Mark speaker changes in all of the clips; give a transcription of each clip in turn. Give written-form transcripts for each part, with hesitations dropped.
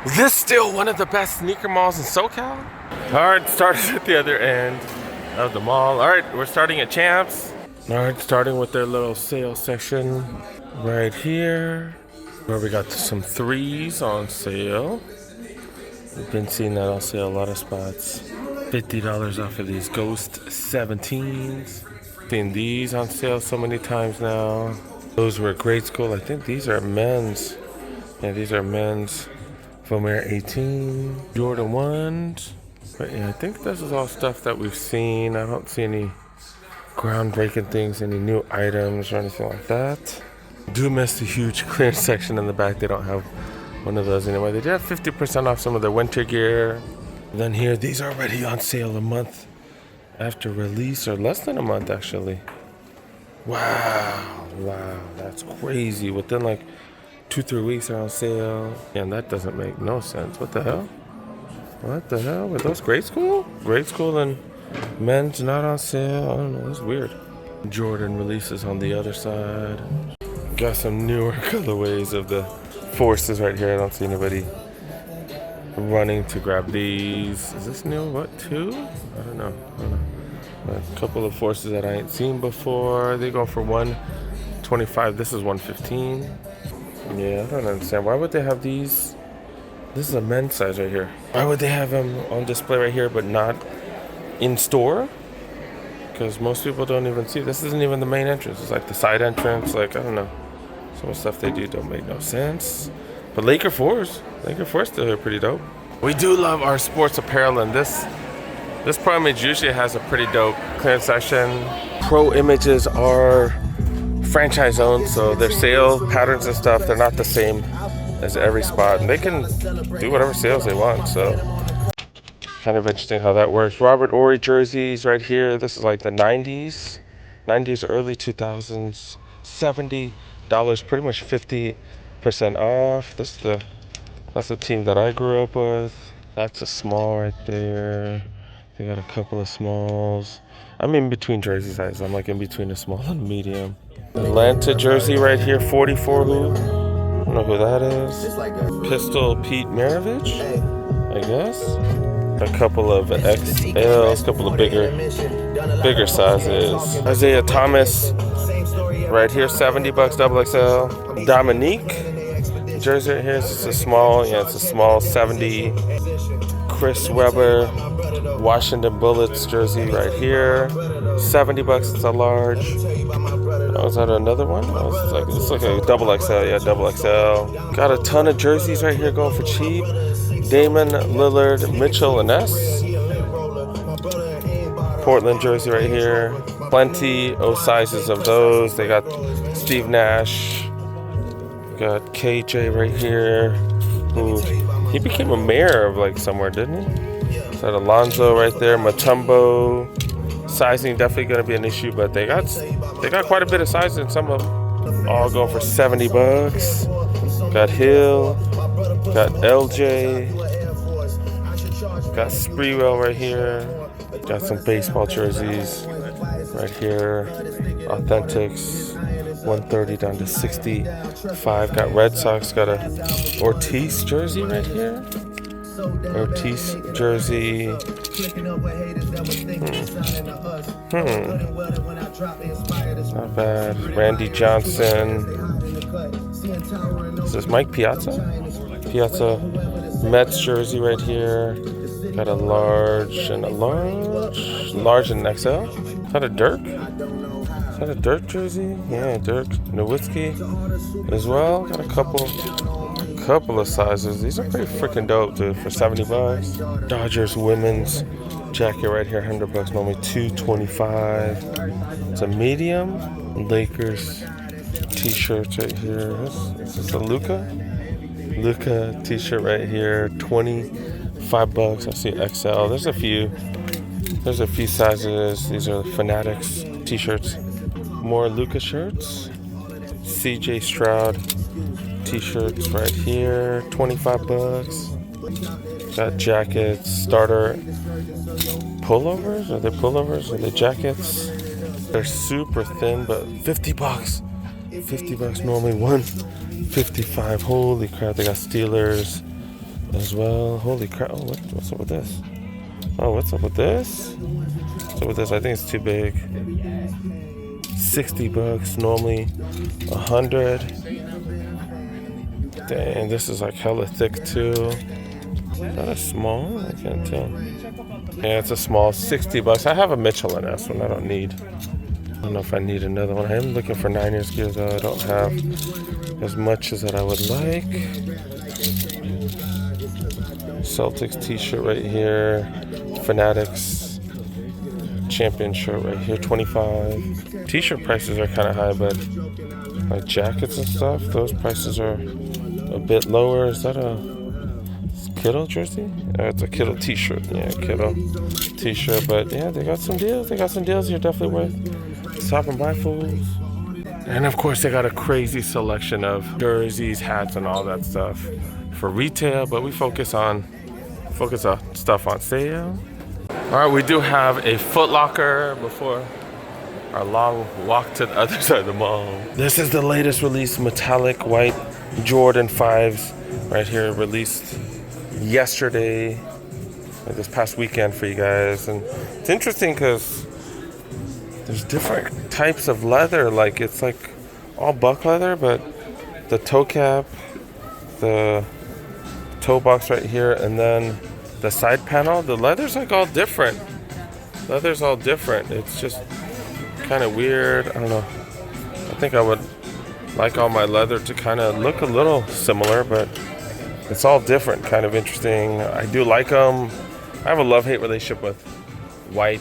Speaker 1: Is this still one of the best sneaker malls in SoCal? Alright, started at the other end of the mall. Alright, we're starting at Champs. Alright, starting with their little sale section right here, where we got some threes on sale. We've been seeing that on sale a lot of spots. $50 off of these Ghost 17s. Seen these on sale so many times now. Those were grade school. I think these are men's. Yeah, these are men's. Air 18, Jordan 1s. But yeah, I think this is all stuff that we've seen. I don't see any groundbreaking things, any new items or anything like that. Do miss the huge clearance section in the back. They don't have one of those anymore. They did have 50% off some of their winter gear. And then here, these are already on sale a month after release, or less than a month actually. Wow, that's crazy. Within like 2-3 weeks are on sale. And that doesn't make no sense. What the hell? What the hell? Were those grade school? Grade school and men's not on sale? I don't know. That's weird. Jordan releases on the other side. Got some newer colorways of the Forces right here. I don't see anybody running to grab these. Is this new? What, 2? I don't know. A couple of Forces that I ain't seen before. They go for $125. This is $115. Yeah, I don't understand. Why would they have these? This is a men's size right here. Why would they have them on display right here but not in store? Because most people don't even see. This isn't even the main entrance. It's like the side entrance. Like, I don't know. Some of the stuff they do don't make no sense. But Laker 4s still are pretty dope. We do love our sports apparel, and this Pro Image usually has a pretty dope clearance section. Pro Images are franchise owned, so their sale patterns and stuff, they're not the same as every spot, and they can do whatever sales they want, so kind of interesting how that works. Robert Horry jerseys right here. This is like the 90s, early 2000s, $70, pretty much 50% off. That's the team that I grew up with. That's a small right there. They got a couple of smalls. I'm in between jersey sizes. I'm like in between a small and medium. Atlanta jersey right here, 44 hoop. I don't know who that is. Pistol Pete Maravich, I guess. A couple of XLs, a couple of bigger sizes. Isaiah Thomas right here, $70, double XL. Dominique jersey right here, it's a small, it's a small 70. Chris Webber Washington Bullets jersey right here, $70, it's a large. Oh, is that another one? Oh, it's like a double XL, yeah, double XL. Got a ton of jerseys right here going for cheap. Damon Lillard, Mitchell and Ness. Portland jersey right here. Plenty of sizes of those. They got Steve Nash. Got KJ right here. Who he became a mayor of like somewhere, didn't he? Is that Alonzo right there? Mutombo. Sizing definitely gonna be an issue, but they got quite a bit of sizing. Some of them all going for $70. Got Hill, got LJ, got Spreewell right here. Got some baseball jerseys right here. Authentics, 130 down to 65. Got Red Sox. Got a Ortiz jersey right here. Ortiz jersey. Not bad. Randy Johnson. Is this Mike Piazza? Piazza Mets jersey right here. Got a large and an XL. Is that a Dirk? Is that a Dirk jersey? Yeah, Dirk Nowitzki as well. Got a couple of sizes. These are pretty freaking dope, dude, for $70. Dodgers women's jacket right here, $100, normally $225. It's a medium. Lakers t-shirts right here. This is a Luka t-shirt right here, $25. I see XL. There's a few sizes. These are Fanatics t-shirts. More Luka shirts. CJ Stroud t-shirts right here, $25. Got jackets, starter pullovers. Are they pullovers? Are they jackets? They're super thin, but $50. $50 normally, $155. Holy crap! They got Steelers, as well. Holy crap! Oh, what's up with this? Oh, what's up with this? What's up with this? I think it's too big. $60 normally, 100. Dang, this is like hella thick too. Is that a small? I can't tell. Yeah, it's a small, $60. I have a Michelin S one. I don't know if I need another one. I am looking for 9-year gears though. I don't have as much as that I would like. Celtics t-shirt right here. Fanatics champion shirt right here, 25. T-shirt prices are kind of high, but like jackets and stuff, those prices are a bit lower. Is that a Kittle jersey? It's a Kittle t-shirt. Yeah, Kittle t-shirt. But yeah, they got some deals. You're definitely worth stopping by, fools. And of course, they got a crazy selection of jerseys, hats, and all that stuff for retail. But we focus on stuff on sale. All right, we do have a Foot Locker before our long walk to the other side of the mall. This is the latest release, metallic white Jordan 5s right here, released yesterday, like this past weekend for you guys. And it's interesting because there's different types of leather. Like it's like all buck leather, but the toe cap, the toe box right here, and then the side panel, the leather's like all different. It's just kind of weird. I don't know. I think I would like all my leather to kind of look a little similar, but it's all different, kind of interesting. I do like them. I have a love-hate relationship with white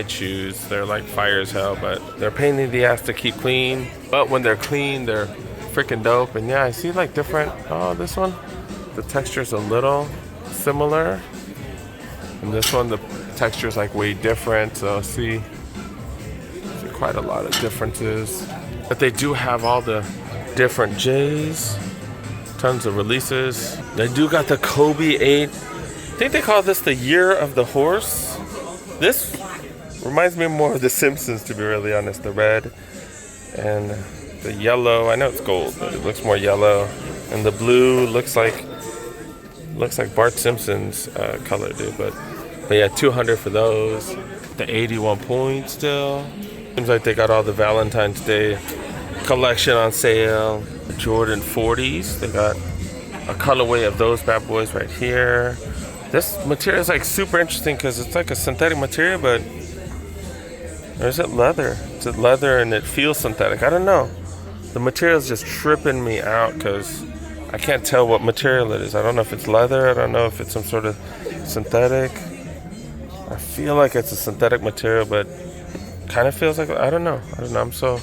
Speaker 1: shoes. They're like fire as hell, but they're a pain in the ass to keep clean. But when they're clean, they're freaking dope. And yeah, I see like different. Oh, this one, the texture's a little similar, and this one the texture is like way different. So see quite a lot of differences, but they do have all the different J's, tons of releases. They do got the Kobe 8. I think they call this the year of the horse. This reminds me more of the Simpsons, to be really honest. The red and the yellow, I know it's gold, but it looks more yellow, and the blue looks like Bart Simpson's color, dude. But yeah, 200 for those. The 81 points still. Seems like they got all the Valentine's Day collection on sale. The Jordan 40s, they got a colorway of those bad boys right here. This material is like super interesting because it's like a synthetic material, but or is it leather? It's leather and it feels synthetic. I don't know. The material is just tripping me out because I can't tell what material it is. I don't know if it's leather. I don't know if it's some sort of synthetic. I feel like it's a synthetic material, but kind of feels like, I don't know. I'm so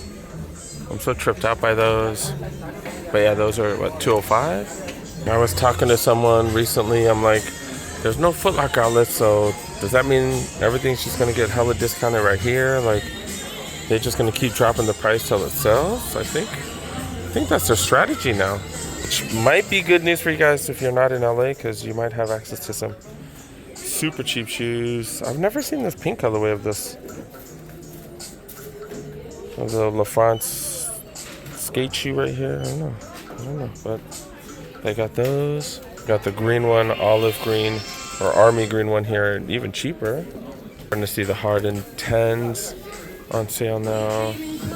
Speaker 1: tripped out by those. But yeah, those are what, 205? I was talking to someone recently. I'm like, there's no Foot Locker outlet, so does that mean everything's just gonna get hella discounted right here? Like, they're just gonna keep dropping the price till it sells? I think that's their strategy now. Which might be good news for you guys if you're not in LA, because you might have access to some super cheap shoes. I've never seen this pink colorway of this. Of the La France skate shoe right here. I don't know, but they got those. Got the green one, olive green, or army green one here, even cheaper. Starting to see the Harden 10s on sale now.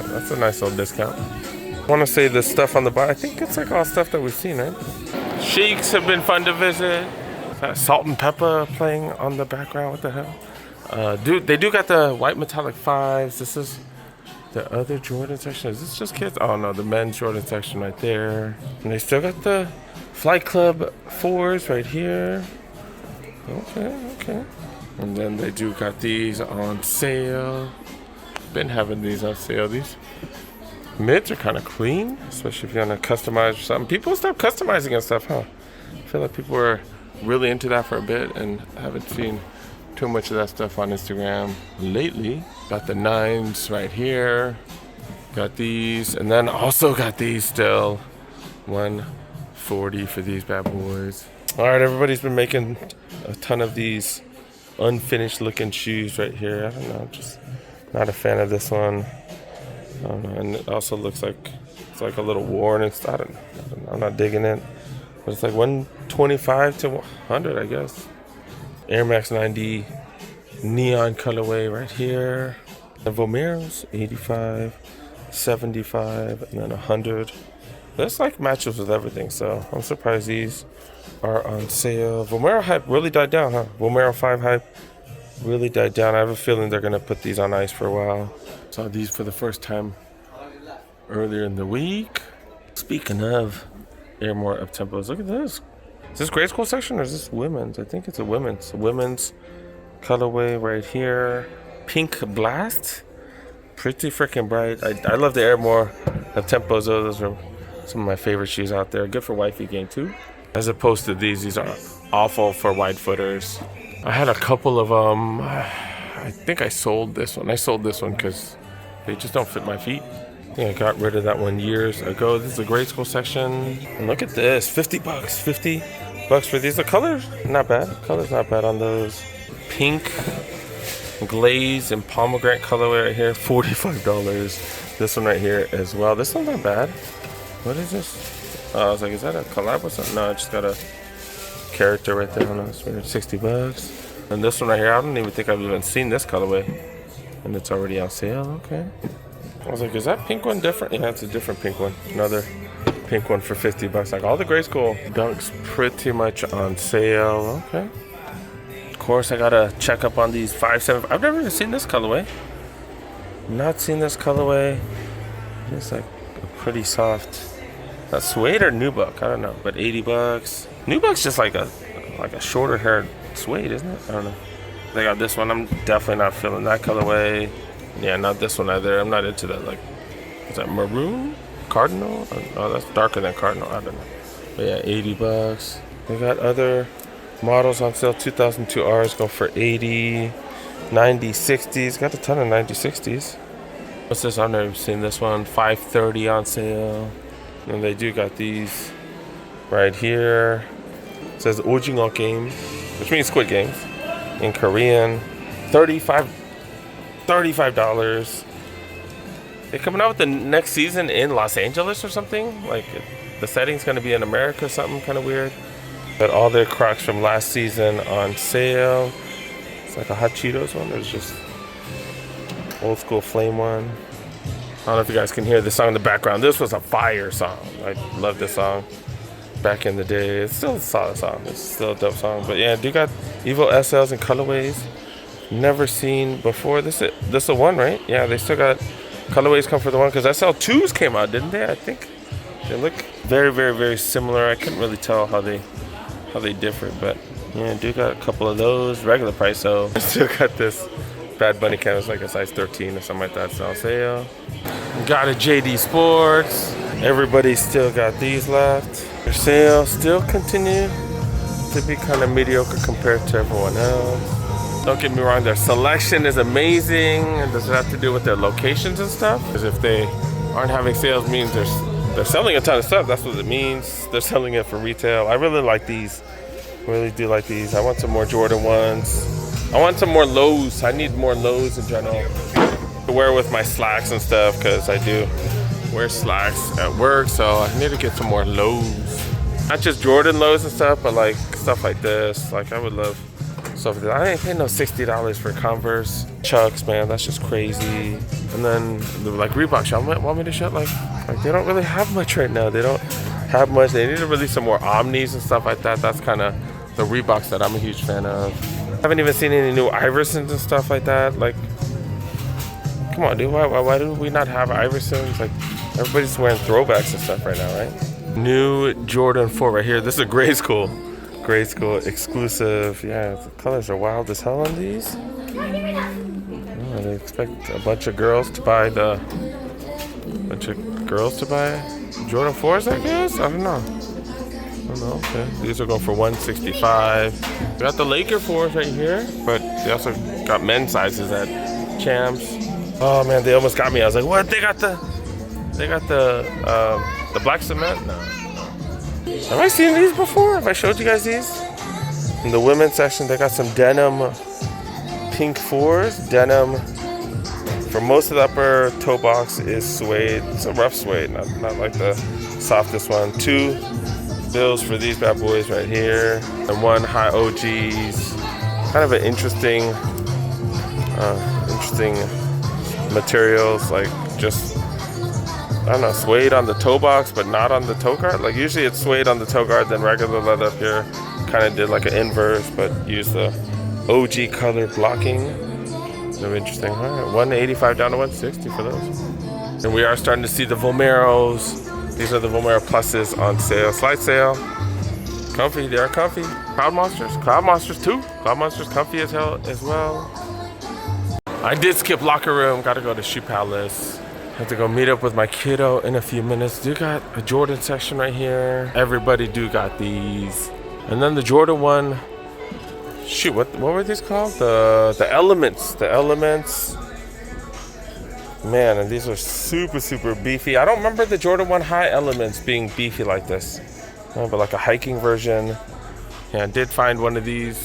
Speaker 1: That's a nice little discount. I want to say the stuff on the bottom, I think it's like all stuff that we've seen, right? Sheiks have been fun to visit. Salt and Pepper playing on the background. What the hell? They do got the white metallic 5s. This is the other Jordan section. Is this just kids? Oh no, the men's Jordan section right there. And they still got the Flight Club 4s right here. Okay. And then they do got these on sale. Been having these on sale. These mids are kind of clean, especially if you want to customize or something. People stop customizing and stuff, huh? I feel like people were really into that for a bit and haven't seen too much of that stuff on Instagram lately. Got the 9s right here. Got these, and then also got these still. 140 for these bad boys. All right, everybody's been making a ton of these unfinished looking shoes right here. I don't know, just not a fan of this one. I don't know, and it also looks like it's like a little worn and stuff. I'm not digging it. But it's like 125 to 100, I guess. Air Max 90 neon colorway right here. The Vomeros 85, 75, and then 100. This like matches with everything, so I'm surprised these are on sale. Vomero hype really died down, huh? Vomero 5 hype really died down. I have a feeling they're gonna put these on ice for a while. Saw these for the first time earlier in the week. Speaking of Airmore up tempos, look at this. Is this grade school section or is this women's? I think it's a women's. Women's colorway right here. Pink Blast. Pretty freaking bright. I love the Airmore up tempos. Those are some of my favorite shoes out there. Good for wifey game too. As opposed to these are awful for wide footers. I had a couple of them. I think I sold this one. I sold this one because they just don't fit my feet. I think I got rid of that one years ago. This is the grade school section. And look at this, 50 bucks. 50 bucks for these. The color's not bad. Color's not bad on those. Pink glaze and pomegranate colorway right here, $45. This one right here as well. This one's not bad. What is this? I was like, is that a collab or something? No, I just got a character right there on us. 60 bucks. And this one right here, I don't even think I've even seen this colorway. And it's already on sale. Okay. I was like, is that pink one different? Yeah, it's a different pink one. Another pink one for 50 bucks. Like all the grade school dunks pretty much on sale. Okay. Of course, I gotta check up on these 5.7. I've never even seen this colorway. Not seen this colorway. It's like a pretty soft. That suede or nubuck? I don't know, but 80 bucks. Nubuck's just like a shorter haired suede, isn't it? I don't know. They got this one. I'm definitely not feeling that colorway. Yeah, not this one either. I'm not into that. Like, is that maroon? Cardinal? Oh, that's darker than cardinal. I don't know. But yeah, 80 bucks. They got other models on sale. 2002 Rs go for 80. 90 60s. Got a ton of 90 60s. What's this? I've never seen this one. 530 on sale. And they do got these right here. It says Ojingo game, which means Squid Games in Korean. $35. They're coming out with the next season in Los Angeles or something. Like the setting's gonna be in America or something kind of weird. But all their Crocs from last season on sale. It's like a Hot Cheetos one. There's just old school flame one. I don't know if you guys can hear the song in the background. This was a fire song. I love this song back in the day. It's still a solid song. It's still a dope song. But yeah, do got Evo SLs and colorways. Never seen before. This is a one, right? Yeah, they still got colorways come for the one because SL2s came out, didn't they? I think they look very, very, very similar. I couldn't really tell how they differed, but yeah, do got a couple of those. Regular price, so I still got this Bad Bunny canvas, like a size 13 or something like that. It's on sale. Got a JD Sports. Everybody still got these left. Their sales still continue to be kind of mediocre compared to everyone else. Don't get me wrong, their selection is amazing. And does it have to do with their locations and stuff? Because if they aren't having sales, means they're selling a ton of stuff. That's what it means. They're selling it for retail. I really like these. Really do like these. I want some more Jordan ones. I want some more lows. I need more lows in general to wear with my slacks and stuff because I do wear slacks at work, so I need to get some more lows. Not just Jordan lows and stuff, but like stuff like this. Like I would love stuff like that. I ain't paying no $60 for Converse. Chucks, man, that's just crazy. And then like Reebok shop want me to shut like they don't really have much right now. They don't have much. They need to release some more Omnis and stuff like that. That's kind of the Reeboks that I'm a huge fan of. I haven't even seen any new Iversons and stuff like that. Like, come on, dude. Why do we not have Iversons? Like, everybody's wearing throwbacks and stuff right now, right? New Jordan 4 right here. This is a grade school exclusive. Yeah, the colors are wild as hell on these. Oh, they expect a bunch of girls to buy Jordan 4s, I guess? I don't know. Okay. These are going for $165. We got the Laker 4s right here, but they also got men's sizes at Champs. Oh man, they almost got me. I was like, what? They got the black cement? No. Have I seen these before? Have I showed you guys these? In the women's section, they got some denim pink 4s. Denim for most of the upper toe box is suede. It's a rough suede, not like the softest one. Two bills for these bad boys right here. And one high OGs. Kind of an interesting materials, like just, I don't know, suede on the toe box, but not on the toe guard. Like usually it's suede on the toe guard, then regular leather up here. Kind of did like an inverse, but used the OG color blocking. So interesting. All right, 185 down to 160 for those. And we are starting to see the Vomeros. These are the Vomero Pluses on sale, slide sale. Comfy, they are comfy. Cloud Monsters too. Cloud Monsters comfy as hell as well. I did skip locker room, gotta go to Shoe Palace. Have to go meet up with my kiddo in a few minutes. Do got a Jordan section right here. Everybody do got these. And then the Jordan one, shoot, what were these called? The Elements. The Elements. Man, and these are super, super beefy. I don't remember the Jordan 1 High Elements being beefy like this. But like a hiking version. Yeah, I did find one of these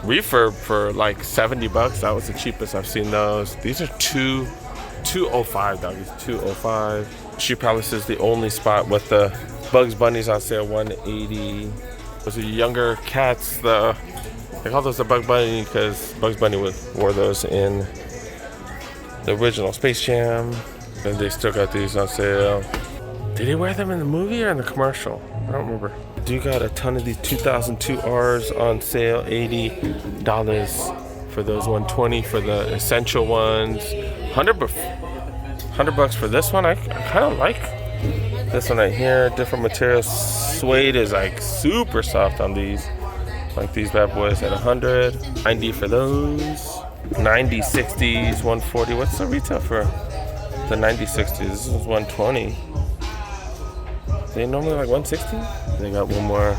Speaker 1: refurb for like $70. That was the cheapest I've seen those. These are $205, doggies, $205. Shoe Palace is the only spot with the Bugs Bunnies on sale, $180. Those are younger cats. They call those the Bug Bunny because Bugs Bunny wore those in the original Space Jam. And they still got these on sale. Did he wear them in the movie or in the commercial? I don't remember. Do got a ton of these 2002 Rs on sale, $80 for those, $120 for the essential ones, $100 for this one. I kind of like this one right here. Different materials. Suede is like super soft on these. Like these bad boys at $100, $90 for those. 90 60s, 140. What's the retail for the 90 60s? This is 120. They normally like 160. They got one more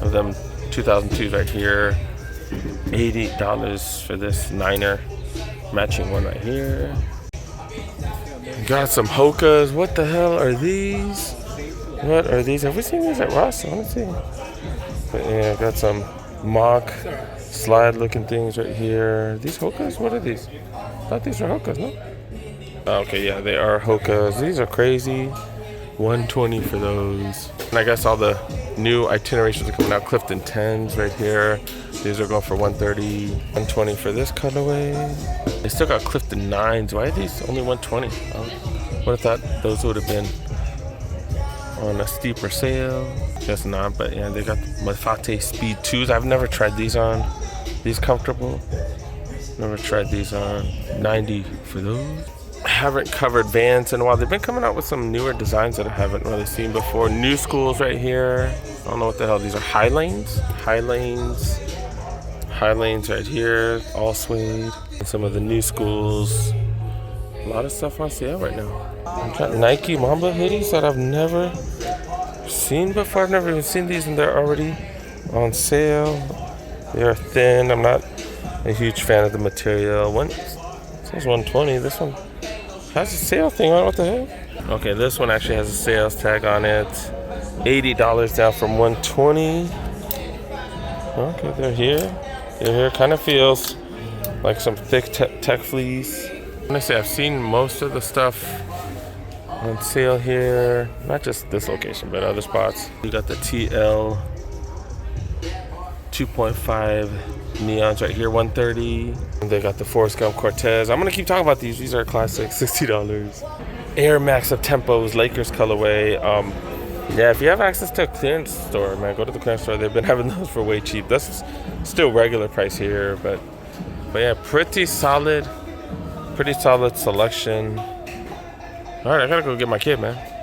Speaker 1: of them 2002s right here. $80 for this Niner matching one right here. Got some Hokas. What the hell are these? What are these? Have we seen these at Ross? I want to see. But yeah, got some mock slide looking things right here. These Hokas? What are these? I thought these were Hokas, no? Okay, yeah, they are Hokas. These are crazy. $120 for those. And I guess all the new itinerations are coming out. Clifton 10s right here. These are going for $130. $120 for this colorway. They still got Clifton 9s. Why are these only $120? I would have thought those would have been on a steeper sale. Guess not, but yeah, they got the Mafate Speed 2s. I've never tried these on. These comfortable. Never tried these on. $90 for those. I haven't covered Vans in a while. They've been coming out with some newer designs that I haven't really seen before. New Schools right here. I don't know what the hell these are. High Lanes right here. All suede. And some of the New Schools. A lot of stuff on sale right now. I'm trying Nike Mamba hoodies that I've never seen before. I've never even seen these, and they're already on sale. They are thin. I'm not a huge fan of the material. This is $120. This one has a sale thing on it. What the hell? Okay, this one actually has a sales tag on it. $80 down from $120. Okay, they're here. They're here. Kind of feels like some thick tech fleece. Honestly, I've seen most of the stuff on sale here. Not just this location, but other spots. You got the TL 2.5 neons right here, $130. And they got the Forrest Gump Cortez. I'm gonna keep talking about these. These are classic, $60. Air Max of Tempos, Lakers colorway. Yeah, if you have access to a clearance store, man, go to the clearance store. They've been having those for way cheap. That's still regular price here, but yeah, pretty solid selection. All right, I gotta go get my kid, man.